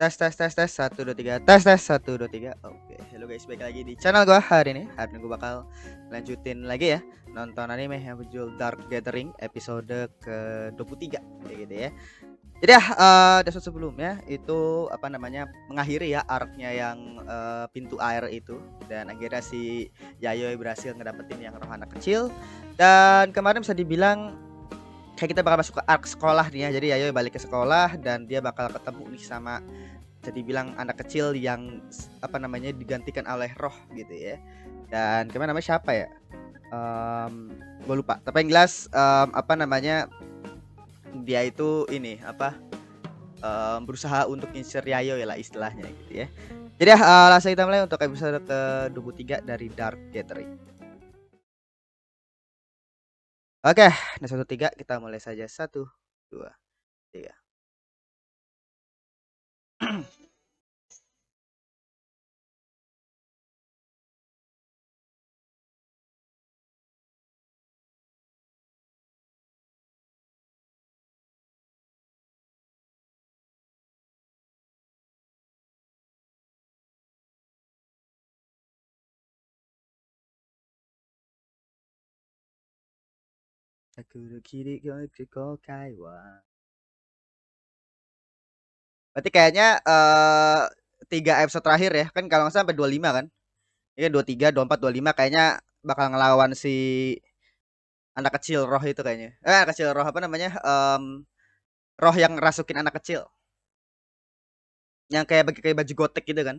Tes tes tes tes 1 2 3 tes tes 1 2 3. Oke, halo guys, balik lagi di channel gua hari ini. Hari ini gua bakal lanjutin lagi ya nonton anime yang berjudul Dark Gathering episode ke-23 kayak gitu ya. Jadi ya episode sebelumnya itu apa namanya mengakhiri ya arc-nya yang pintu air itu, dan akhirnya si Yayoi berhasil ngedapetin yang roh anak kecil. Dan kemarin bisa dibilang kayak kita bakal masuk ke arc sekolah nih ya. Jadi Yayoi balik ke sekolah dan dia bakal ketemu nih sama jadi bilang anak kecil yang apa namanya digantikan oleh roh gitu ya. Dan kemana namanya siapa ya? Gue lupa. Tapi yang jelas apa namanya dia itu ini apa berusaha untuk ngincer Yayo ya lah istilahnya gitu ya. Jadi ya langsung kita mulai untuk episode ke-23 dari Dark Gathering. Oke, nah 1 3 kita mulai saja 1 2 3. Aku kiri ke kaiwa. Berarti kayaknya 3 episode terakhir ya. Kan kalau nggak salah sampai 25 kan. Iya 23, 24, 25 kayaknya bakal ngelawan si anak kecil roh itu kayaknya. Anak kecil roh apa namanya? Roh yang rasukin anak kecil. Yang kayak baju gotek gitu kan.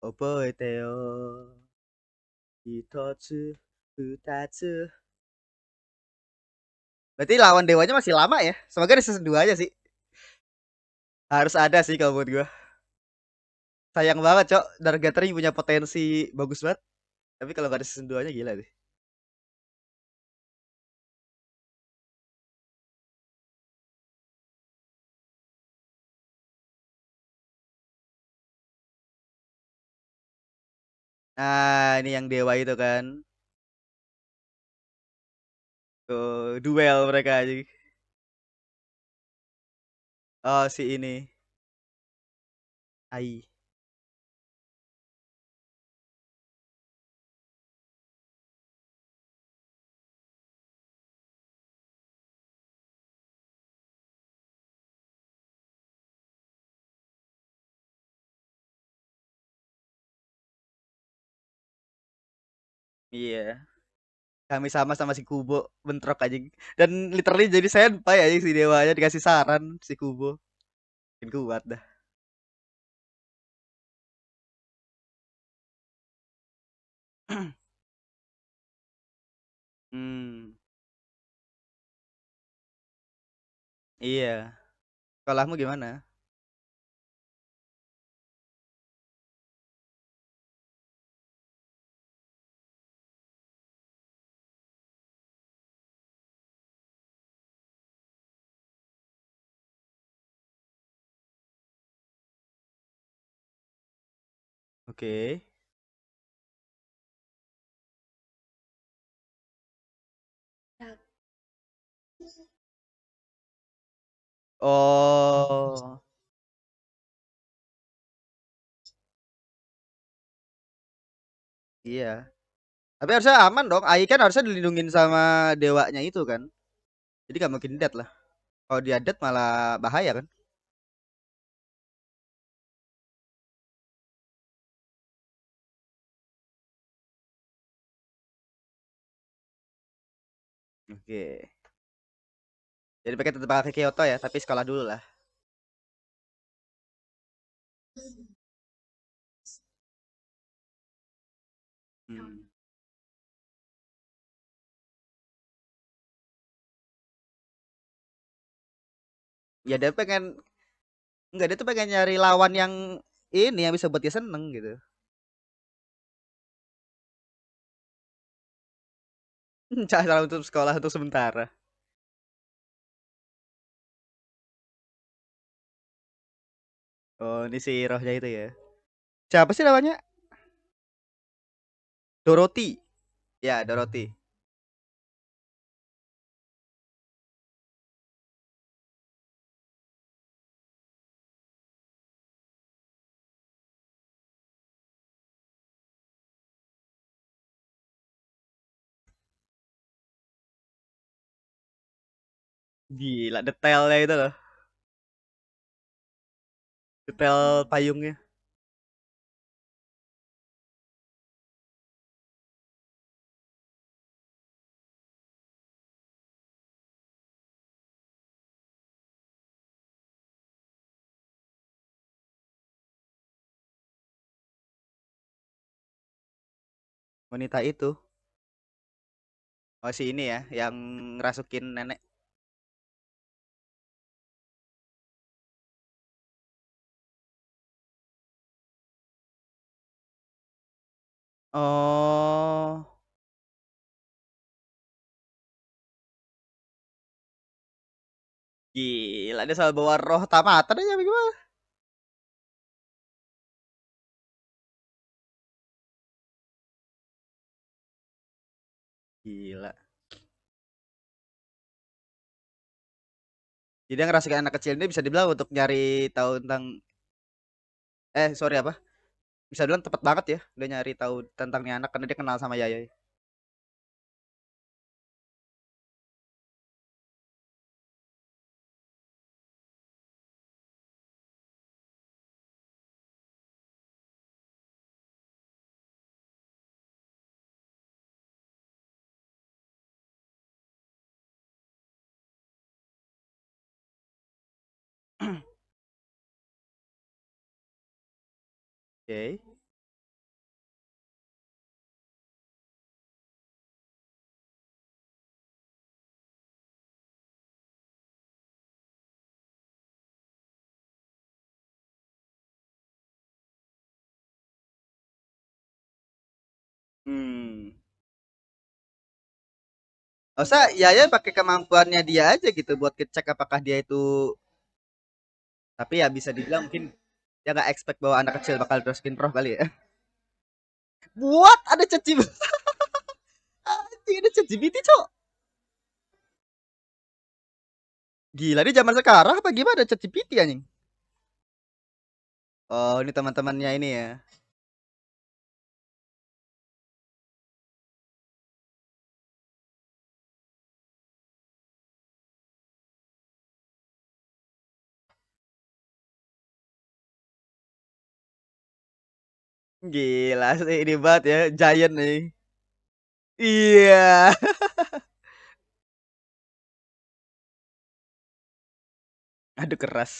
Oboete yo. Hitotsu futatsu. Berarti lawan dewanya masih lama ya. Semoga ada season 2 aja sih. Harus ada sih kalau buat gua. Sayang banget, Cok. Dark Gathering punya potensi bagus banget. Tapi kalau gak ada season 2-nya gila deh. Nah, ini yang dewa itu kan. Tuh, duel mereka aja. Oh, si ini. Ai. Iya. Kami sama sama si Kubo bentrok aja. Dan literally jadi senpai aja si dewanya dikasih saran si Kubo. Makin kuat dah. Hmm. Iya. Sekolahmu gimana? Oke. Oh. Iya. Tapi harusnya aman dong. Ai kan harusnya dilindungin sama dewanya itu kan. Jadi gak mungkin dead lah. Kalau dia dead malah bahaya kan. Oke. Jadi mereka tetap bakal ke Kyoto ya, tapi sekolah dulu lah. Hmm. Ya dia pengen enggak, dia tuh pengen nyari lawan yang ini yang bisa buat dia seneng gitu. Cara untuk sekolah untuk sementara. Oh, ini si rohnya itu ya. Siapa sih namanya? Dorothy. Ya, Dorothy. Gila detailnya itu loh. Detail payungnya. Wanita itu. Oh, si ini ya, yang ngerasukin nenek. Oh, gila dia selalu bawa roh tamatan aja bagaimana? Gila. Jadi yang ngerasukin anak kecil ini bisa dibilang untuk nyari tahu tentang sorry apa? Bisa bilang tepat banget ya. Udah nyari tahu tentang nih anak karena dia kenal sama Yaya. Oke. Hmm. Masa Yaya pakai kemampuannya dia aja gitu buat ngecek apakah dia itu, tapi ya bisa dibilang mungkin dia nggak expect bahwa anak kecil bakal teruskin roh kali ya. Buat ada caci anjing ada ChatGPT, Cok. Gila di zaman sekarang apa gimana ChatGPT anjing? Oh, ini teman-temannya ini ya. Gila sih ini banget ya, giant nih. Iya. Aduh keras.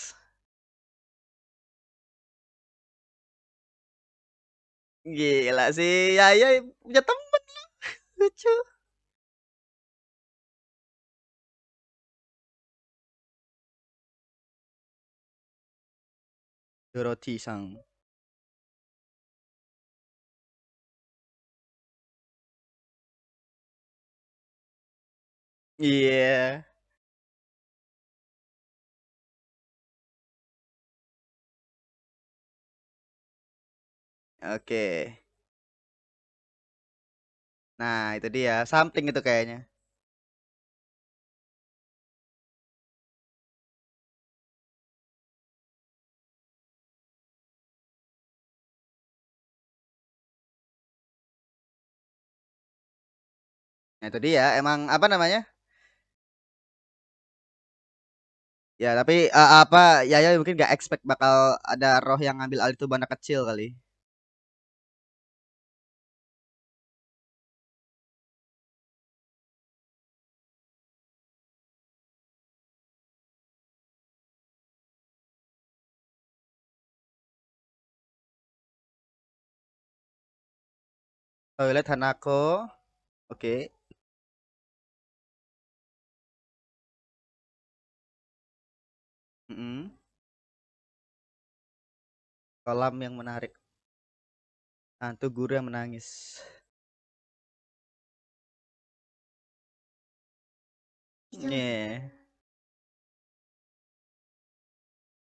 Gila sih Yaya punya temen lucu. Dorothy Sang. Iya. Oke. Nah, itu dia, something itu kayaknya. Nah, itu dia, emang apa namanya? Ya, tapi apa Yaya mungkin gak expect bakal ada roh yang ngambil alih tubuh anak kecil kali. Toilet Hanako. Oke. Mm-mm. Kolam yang menarik. Hantu guru yang menangis. Iya.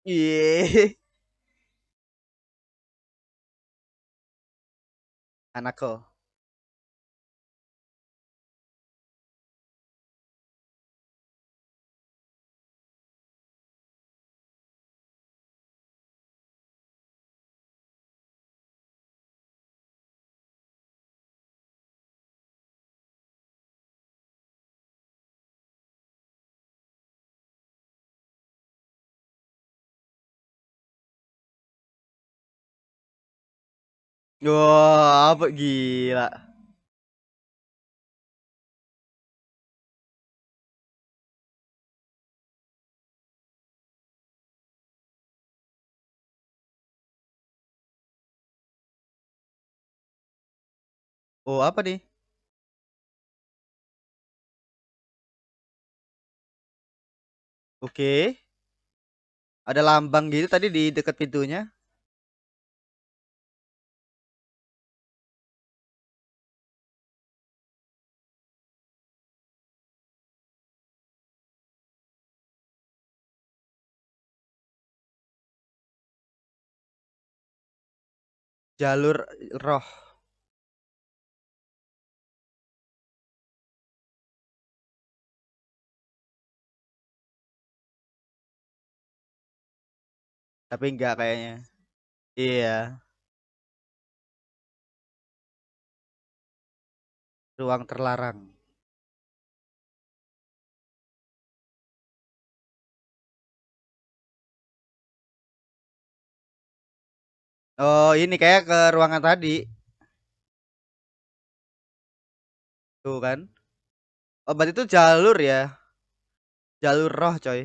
Iya. Anako. Wah, apa gila. Oh, apa nih? Oke. Ada lambang gitu tadi di dekat pintunya. Jalur roh. Tapi enggak kayaknya. Iya. Ruang terlarang. Oh, ini kayak ke ruangan tadi. Tuh kan. Oh, berarti itu jalur ya. Jalur roh, coy.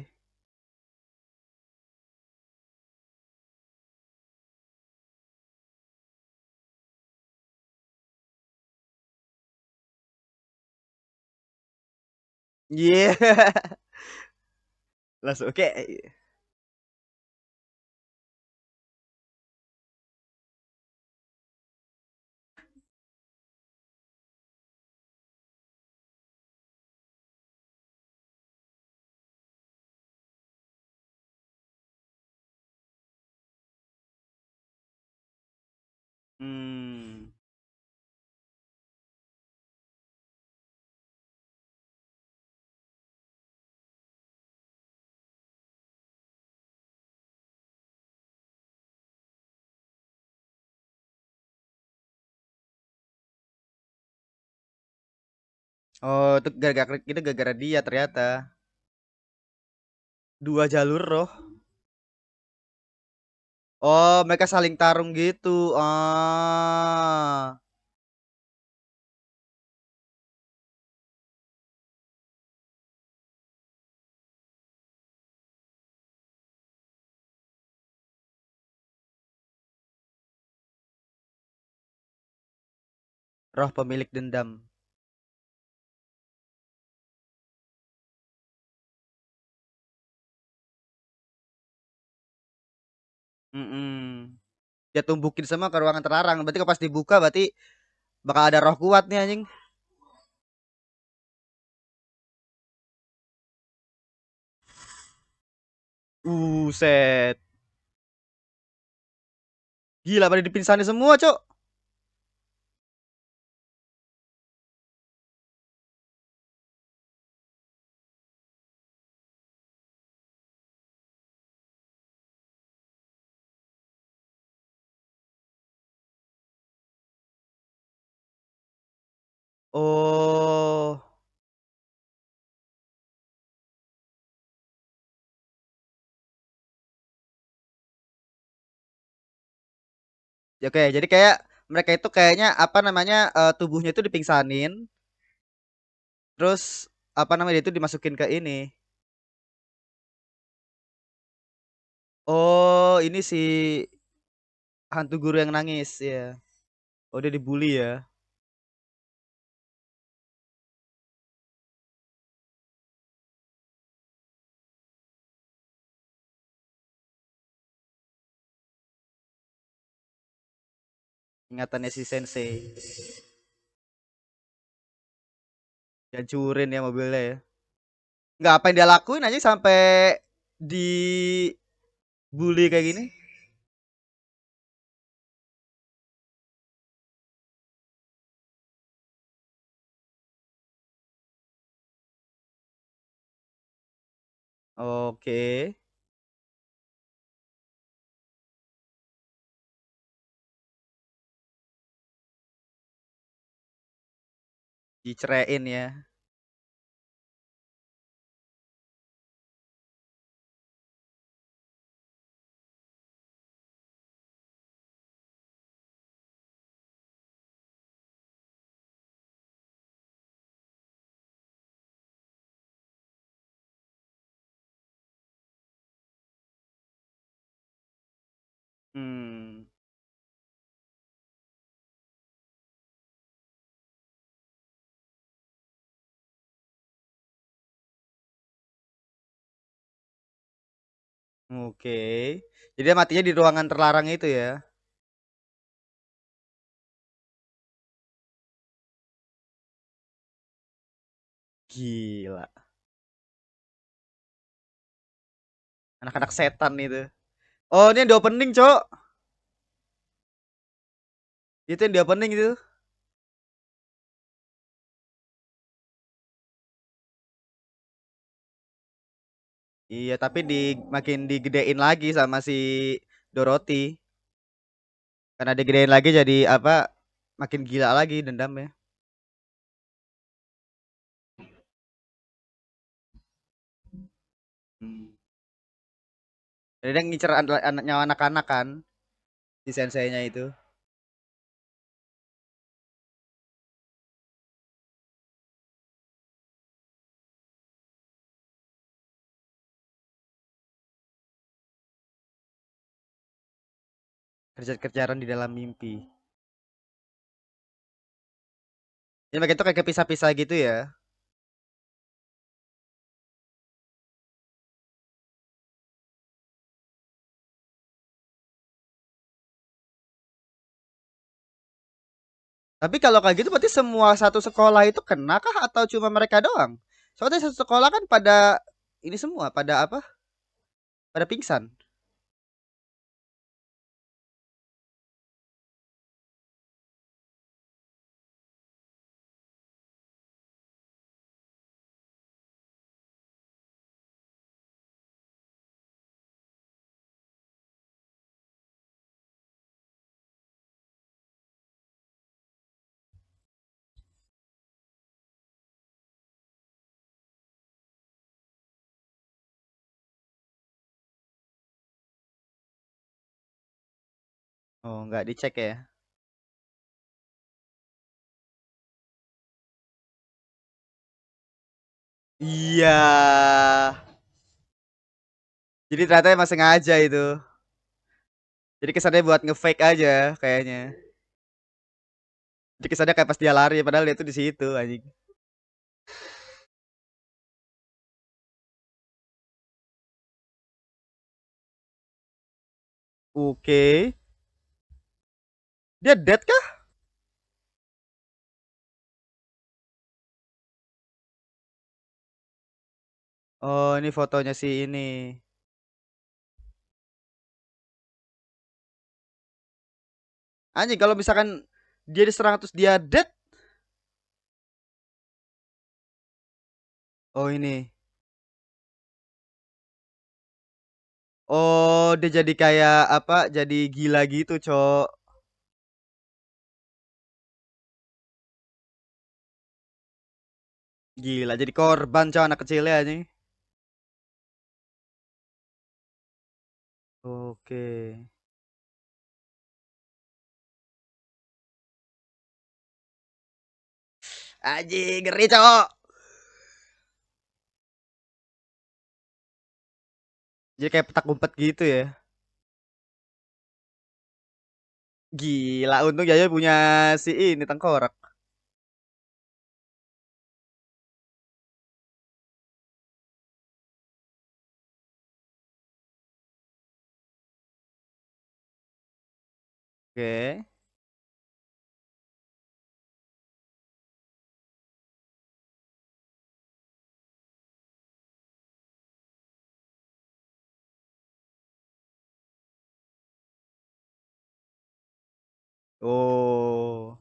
Iya. Langsung oke. Hmm. Oh, itu gara-gara kita gara-gara dia ternyata. Dua jalur roh. Oh, mereka saling tarung gitu. Ah. Roh pemilik dendam. Mm-mm. Dia tumbukin semua ke ruangan terlarang. Berarti kalau pas dibuka berarti bakal ada roh kuat nih anjing. Set. Gila pada dipinsanin semua, Cok. Oh. Ya, oke, jadi kayak mereka itu kayaknya apa namanya tubuhnya itu dipingsanin, terus apa namanya dia itu dimasukin ke ini. Oh, ini si hantu guru yang nangis ya. Oh, dia dibully ya. Ingatannya si Sensei. Dihancurin ya mobilnya ya. Nggak, apa yang dia lakuin aja sampai dibully kayak gini? Oke, diceraiin ya. Hmm, oke. Jadi dia matinya di ruangan terlarang itu ya? Gila, anak-anak setan itu. Oh, ini yang di opening, Cok. Itu yang di opening itu. Iya, tapi makin digedein lagi sama si Dorothy. Karena digedein lagi jadi apa? Makin gila lagi dendamnya. Hmm. Jadi dia ngincer nyawa anak-anak kan si senseinya itu. Kerja-kerjaan di dalam mimpi. Ya mereka itu kayak kepisah-pisah gitu ya. Tapi kalau kayak gitu berarti semua satu sekolah itu kena kah atau cuma mereka doang? Soalnya satu sekolah kan pada ini semua, pada apa? Pada pingsan. Oh, nggak dicek ya? Iya. Jadi ternyata emang sengaja itu. Jadi kesannya buat nge-fake aja kayaknya. Jadi kesannya kayak pas dia lari padahal dia tuh di situ anjing. Oke. Dia dead kah? Oh, ini fotonya si ini. Anjing kalau misalkan dia diserang terus dia dead. Oh, ini. Oh, dia jadi kayak apa? Jadi gila gitu, Cok. Gila, jadi korban, Cok, anak kecilnya anjing. Oke. Anjing, ngeri, Cok. Jadi kayak petak umpet gitu ya. Gila, untung Yaya punya si ini tengkorak. Oke. Oh,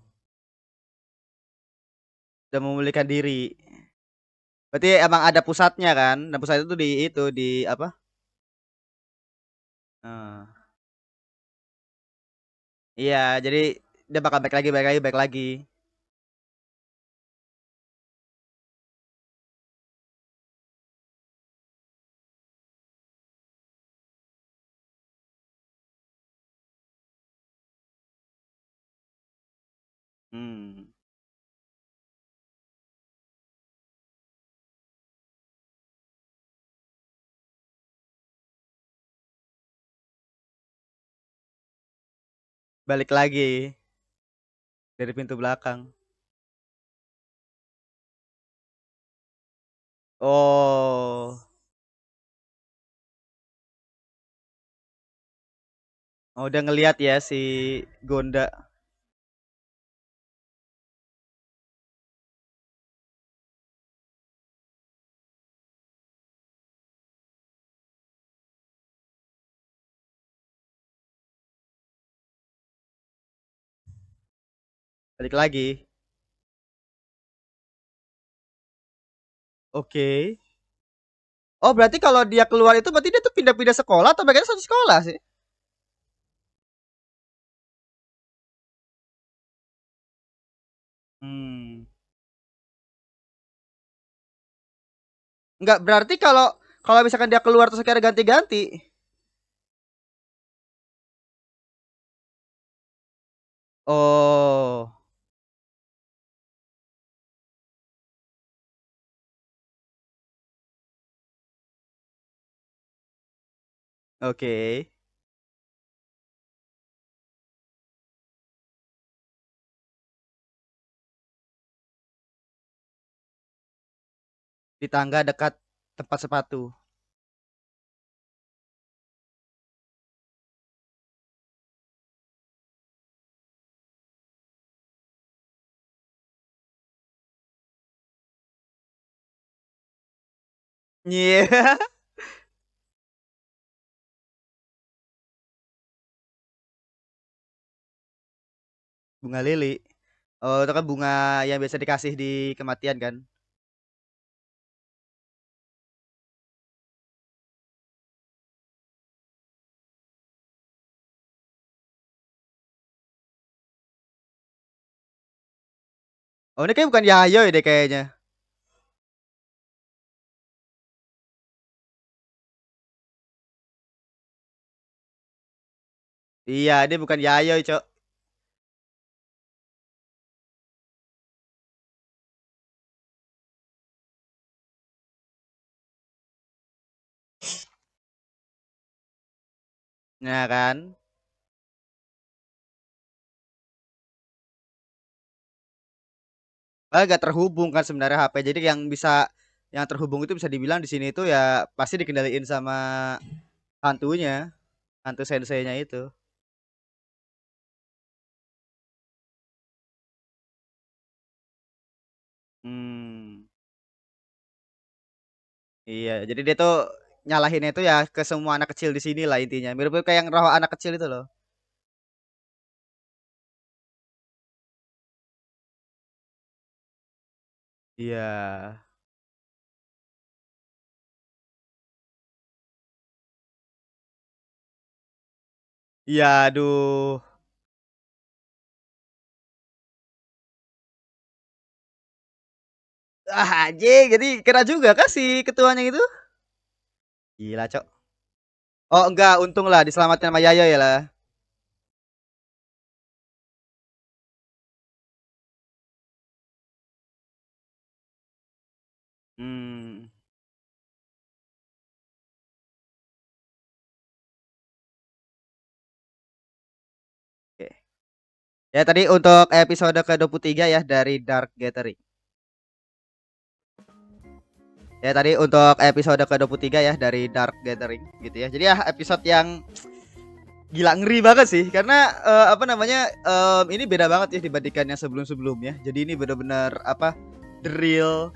udah memulihkan diri. Berarti emang ada pusatnya kan? Dan pusat itu di apa? Heeh. Iya, jadi dia bakal baik lagi, baik lagi, baik lagi. Hmm. Balik lagi dari pintu belakang. Oh. Oh, udah ngelihat ya si Gonda. Balik lagi. Oke. Oh, berarti kalau dia keluar itu berarti dia tuh pindah-pindah sekolah atau bagaimana satu sekolah sih? Hmm. Enggak, berarti kalau kalau misalkan dia keluar terus kayak ada ganti-ganti. Oh. Oke. Di tangga dekat tempat sepatu. Iya. Bunga lili. Oh, itu kan bunga yang biasa dikasih di kematian kan? Oh, ini kayak bukan Yayo deh kayaknya. Iya, dia bukan Yayo, Cok. Nah kan? Gak terhubung kan sebenarnya HP. Jadi yang terhubung itu bisa dibilang di sini itu ya pasti dikendaliin sama hantunya, hantu senseinya itu. Hmm. Iya, jadi dia tuh nyalahinnya itu ya ke semua anak kecil di sini lah intinya. Mirip-mirip kayak yang roh anak kecil itu loh. Iya. Iya, aduh. Ah, anjing, jadi kena juga kah si ketuanya itu? Gila, Cok. Oh, enggak, untung lah diselamatkan sama Yayo ya lah. Hmm. Oke. Ya tadi untuk episode ke-23 ya dari Dark Gathering. Ya tadi untuk episode ke-23 ya dari Dark Gathering gitu ya. Jadi ya episode yang gila ngeri banget sih karena apa namanya ini beda banget ya dibandingkan yang sebelum-sebelumnya. Jadi ini benar-benar apa the real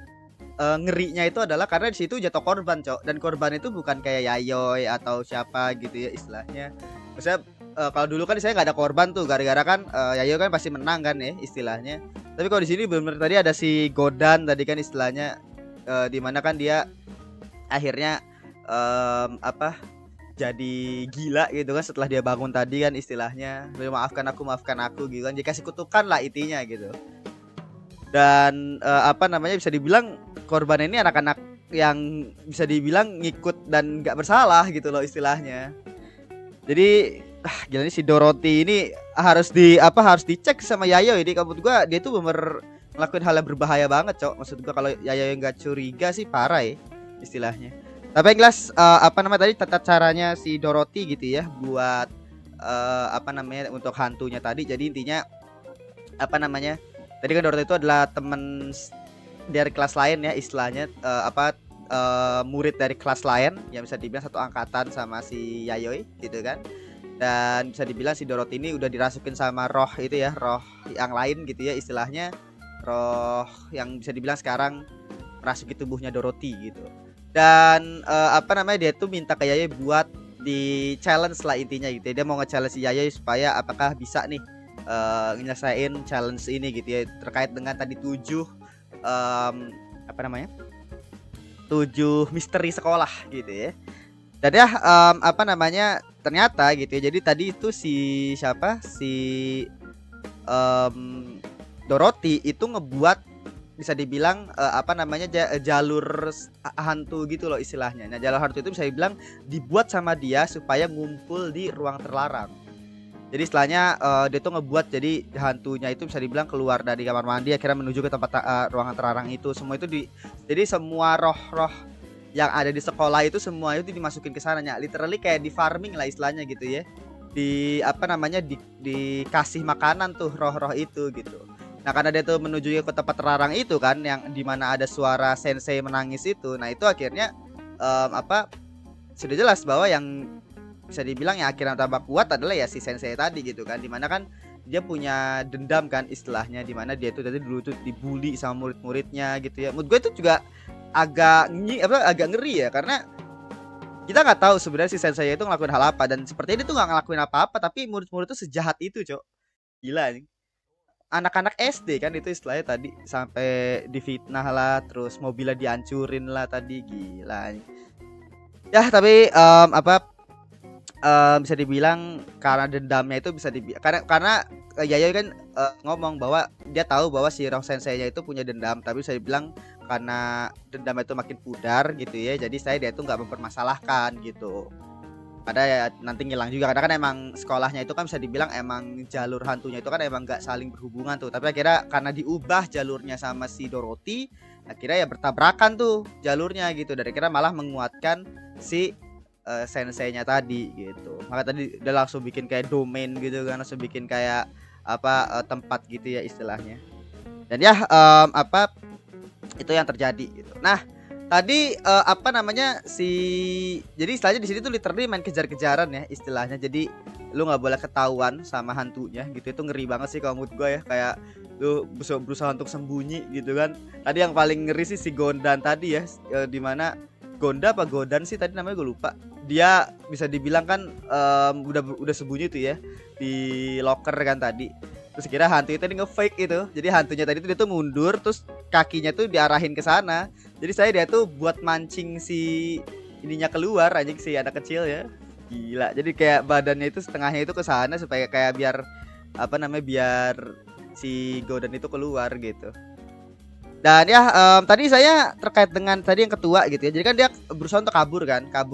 ngerinya itu adalah karena di situ jatuh korban, Cok. Dan korban itu bukan kayak Yayoy atau siapa gitu ya istilahnya. Maksudnya kalau dulu kan saya nggak ada korban tuh gara-gara kan Yayo kan pasti menang kan ya istilahnya. Tapi kalau di sini benar tadi ada si Godan tadi kan istilahnya di mana kan dia akhirnya apa jadi gila gitu kan setelah dia bangun tadi kan istilahnya maafkan aku gitu kan dikasih kutukan lah intinya gitu. Dan apa namanya bisa dibilang korban ini anak-anak yang bisa dibilang ngikut dan nggak bersalah gitu loh istilahnya. Jadi gila nih si Dorothy ini harus dicek sama Yayo ini. Menurut gua dia tuh bener ngelakuin hal yang berbahaya banget, Cok. Maksud gua kalau Yayo yang nggak curiga sih parah ya istilahnya. Tapi yang jelas apa namanya tadi tata caranya si Dorothy gitu ya buat apa namanya untuk hantunya tadi. Jadi intinya apa namanya? Tadi kan Dorothy itu adalah teman dari kelas lain ya istilahnya murid dari kelas lain yang bisa dibilang satu angkatan sama si Yayoi gitu kan. Dan bisa dibilang si Dorothy ini udah dirasukin sama roh itu ya, roh yang lain gitu ya istilahnya. Roh yang bisa dibilang sekarang merasuki tubuhnya Dorothy gitu. Dan apa namanya dia tuh minta ke Yayoi buat di challenge lah intinya gitu. Dia mau nge-challenge si Yayoi supaya apakah bisa nih nyelesain challenge ini gitu ya terkait dengan tadi 7 apa namanya 7 misteri sekolah gitu ya. Dan ya apa namanya ternyata gitu ya. Jadi tadi itu si Dorothy itu ngebuat bisa dibilang apa namanya jalur hantu gitu loh istilahnya. Nah, jalur hantu itu bisa dibilang dibuat sama dia supaya ngumpul di ruang terlarang. Jadi istilahnya dia tuh ngebuat jadi hantunya itu bisa dibilang keluar dari kamar mandi akhirnya menuju ke tempat ruangan terlarang itu. Semua itu jadi semua roh-roh yang ada di sekolah itu semua itu dimasukin ke sana ya. Literally kayak di farming lah istilahnya gitu ya. Di apa namanya dikasih makanan tuh roh-roh itu gitu. Nah, karena dia tuh menuju ke tempat terlarang itu kan yang dimana ada suara sensei menangis itu. Nah, itu akhirnya apa sudah jelas bahwa yang bisa dibilang yang akhirnya tambah kuat adalah ya si sensei tadi gitu kan, dimana kan dia punya dendam kan istilahnya, dimana dia itu tadi dulu tuh dibully sama murid-muridnya gitu ya. Menurut gue itu juga agak ngeri ya karena kita nggak tahu sebenarnya si sensei itu ngelakuin hal apa, dan sepertinya dia tuh nggak ngelakuin apa-apa tapi murid-murid itu sejahat itu, Cok. Gila nih, anak-anak SD kan itu istilahnya tadi sampai difitnah lah, terus mobilnya dihancurin lah tadi, gila nih. Ya tapi bisa dibilang karena dendamnya itu bisa karena Yayoi kan ngomong bahwa dia tahu bahwa si Roh Sensei-nya itu punya dendam, tapi bisa dibilang karena dendamnya itu makin pudar gitu ya, jadi dia itu nggak mempermasalahkan gitu. Pada ya nanti ngilang juga karena kan emang sekolahnya itu kan bisa dibilang emang jalur hantunya itu kan emang nggak saling berhubungan tuh, tapi akhirnya karena diubah jalurnya sama si Dorothy akhirnya ya bertabrakan tuh jalurnya gitu, dan akhirnya malah menguatkan si sensei-nya tadi gitu. Maka tadi udah langsung bikin kayak domain gitu kan, langsung bikin kayak tempat gitu ya istilahnya. Dan ya apa itu yang terjadi gitu. Nah, tadi apa namanya jadi istilahnya di sini tuh literally main kejar-kejaran ya istilahnya. Jadi lu nggak boleh ketahuan sama hantunya gitu. Itu ngeri banget sih kalau menurut gue ya, kayak lu berusaha untuk sembunyi gitu kan. Tadi yang paling ngeri sih si Gondan tadi ya, dimana Gonda apa Godan sih tadi namanya gue lupa. Dia bisa dibilang kan udah sembunyi tuh ya di locker kan tadi. Terus kira hantu itu tadi nge-fake itu. Jadi hantunya tadi tuh dia tuh mundur terus kakinya tuh diarahin ke sana. Jadi dia tuh buat mancing si ininya keluar anjing, si anak kecil ya. Gila. Jadi kayak badannya itu setengahnya itu ke sana supaya kayak biar apa namanya biar si Godan itu keluar gitu. Dan ya tadi saya terkait dengan tadi yang ketua gitu ya. Jadi kan dia berusaha untuk kabur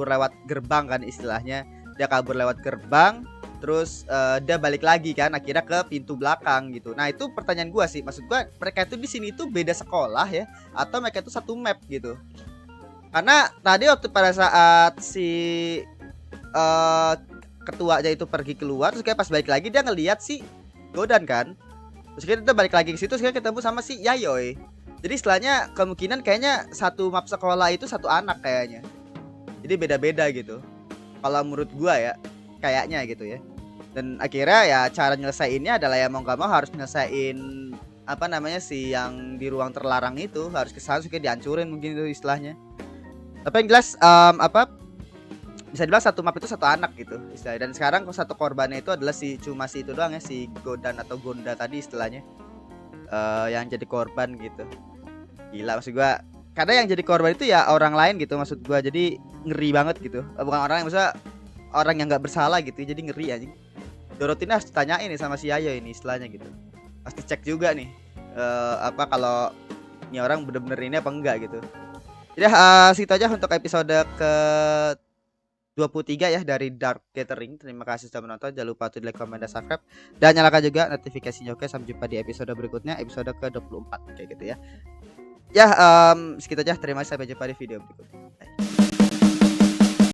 lewat gerbang kan istilahnya. Dia kabur lewat gerbang, terus dia balik lagi kan akhirnya ke pintu belakang gitu. Nah, itu pertanyaan gua sih. Maksud gua mereka itu di sini itu beda sekolah ya atau mereka itu satu map gitu. Karena tadi waktu pada saat si ketuanya itu pergi keluar, terus kayak pas balik lagi dia ngelihat si Godan kan. Terus kita balik lagi ke situ, terus ketemu sama si Yayoi. Jadi istilahnya kemungkinan kayaknya satu map sekolah itu satu anak kayaknya. Jadi beda-beda gitu. Kalau menurut gua ya kayaknya gitu ya. Dan akhirnya ya cara nyelesainnya adalah ya mau gak mau harus nyelesain apa namanya si yang di ruang terlarang itu, harus kesana supaya dihancurin mungkin itu istilahnya. Tapi yang jelas bisa dibilang satu map itu satu anak gitu istilahnya. Dan sekarang satu korbannya itu adalah cuma si itu doang ya, si Godan atau Gonda tadi istilahnya, yang jadi korban gitu. Gila maksud gua, karena yang jadi korban itu ya orang lain gitu maksud gua, jadi ngeri banget gitu. Bukan orang yang maksudnya orang yang nggak bersalah gitu, jadi ngeri anjing. Dorothy harus ditanyain nih sama si Yayo ini istilahnya gitu, pasti cek juga nih apa kalau ini orang bener-bener ini apa enggak gitu. Jadi segitu aja untuk episode ke 23 ya dari Dark Gathering. Terima kasih sudah menonton. Jangan lupa untuk like, comment, dan subscribe. Dan nyalakan juga notifikasinya. Oke, sampai jumpa di episode berikutnya, episode ke 24 kayak gitu ya. Ya, segitu aja. Terima kasih, sampai jumpa di video berikutnya. Bye.